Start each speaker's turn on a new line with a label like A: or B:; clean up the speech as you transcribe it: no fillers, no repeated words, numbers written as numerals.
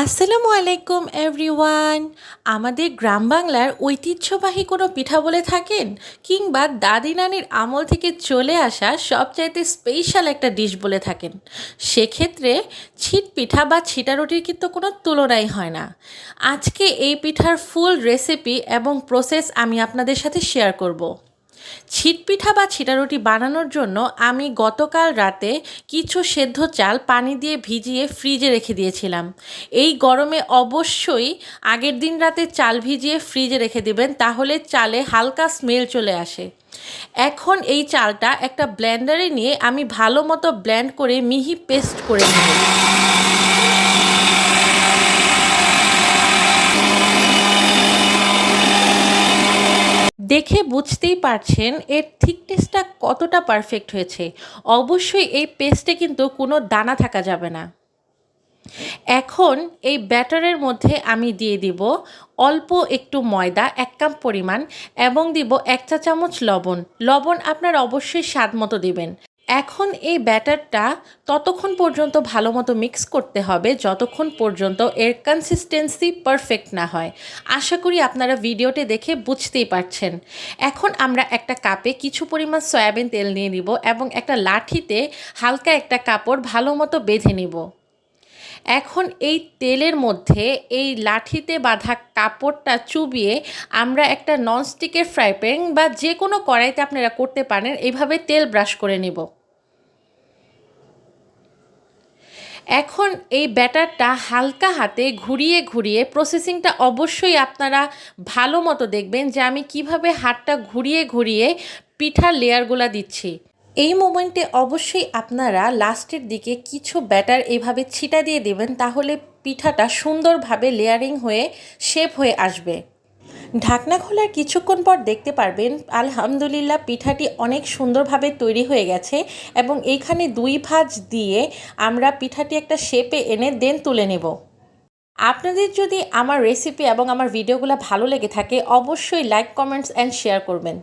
A: আসসালামু আলাইকুম এভরিওয়ান। আমাদের গ্রাম বাংলার ঐতিহ্যবাহী কোনো পিঠা বলে থাকেন, কিংবা দাদি নানির আমল থেকে চলে আসা সবচাইতে স্পেশাল একটা ডিশ বলে থাকেন, সেক্ষেত্রে ছিট পিঠা বা ছিটা রুটির কিন্তু কোনো তুলনাই হয় না। আজকে এই পিঠার ফুল রেসিপি এবং প্রসেস আমি আপনাদের সাথে শেয়ার করব। ছিটপিঠা বা ছিটারুটি বানানোর জন্য আমি গতকাল রাতে কিছু সেদ্ধ চাল পানি দিয়ে ভিজিয়ে ফ্রিজে রেখে দিয়েছিলাম। এই গরমে অবশ্যই আগের দিন রাতে চাল ভিজিয়ে ফ্রিজে রেখে দিবেন, তাহলে চালে হালকা স্মেল চলে আসে। এখন এই চালটা একটা ব্লেন্ডারে নিয়ে আমি ভালো মতো ব্লেন্ড করে মিহি পেস্ট করে নেব। দেখে বুঝতেই পারছেন এর থিকনেসটা কতটা পারফেক্ট হয়েছে। অবশ্যই এই পেস্টে কিন্তু কোনো দানা থাকা যাবে না। এখন এই ব্যাটারের মধ্যে আমি দিয়ে দিব অল্প একটু ময়দা 1 কাপ পরিমাণ, এবং দিব 1 চা চামচ লবণ। লবণ আপনার অবশ্যই স্বাদ মতো দিবেন। এখন এই ব্যাটারটা ততক্ষণ পর্যন্ত ভালো মতো মিক্স করতে হবে যতক্ষণ পর্যন্ত এর কনসিস্টেন্সি পারফেক্ট না হয়। আশা করি আপনারা ভিডিওতে দেখে বুঝতেই পারছেন। এখন আমরা একটা কাপে কিছু পরিমাণ সয়াবিন তেল নিয়ে নিব এবং একটা লাঠিতে হালকা একটা কাপড় ভালো মতো বেঁধে নিব। এখন এই তেলের মধ্যে এই লাঠিতে বাঁধা কাপড়টা চুবিয়ে আমরা একটা ননস্টিকের ফ্রাই প্যান বা যে কোনো কড়াইতে আপনারা করতে পারেন, এইভাবে তেল ব্রাশ করে নেব। এখন এই ব্যাটারটা হালকা হাতে ঘুরিয়ে ঘুরিয়ে, প্রসেসিংটা অবশ্যই আপনারা ভালো মতো দেখবেন যে আমি কিভাবে হাতটা ঘুরিয়ে ঘুরিয়ে পিঠার লেয়ারগুলো দিচ্ছি। এই মোমেন্টে অবশ্যই আপনারা লাস্টের দিকে কিছু ব্যাটার এভাবে ছিটা দিয়ে দেবেন, তাহলে পিঠাটা সুন্দরভাবে লেয়ারিং হয়ে শেপ হয়ে আসবে। ঢাকনা খোলার কিছুক্ষণ পর দেখতে পারবেন আলহামদুলিল্লাহ পিঠাটি অনেক সুন্দরভাবে তৈরি হয়ে গেছে, এবং এইখানে 2 ভাঁজ দিয়ে আমরা পিঠাটি একটা শেপে এনে দেন তুলে নেব। আপনাদের যদি আমার রেসিপি এবং আমার ভিডিওগুলো ভালো লেগে থাকে, অবশ্যই লাইক, কমেন্টস অ্যান্ড শেয়ার করবেন।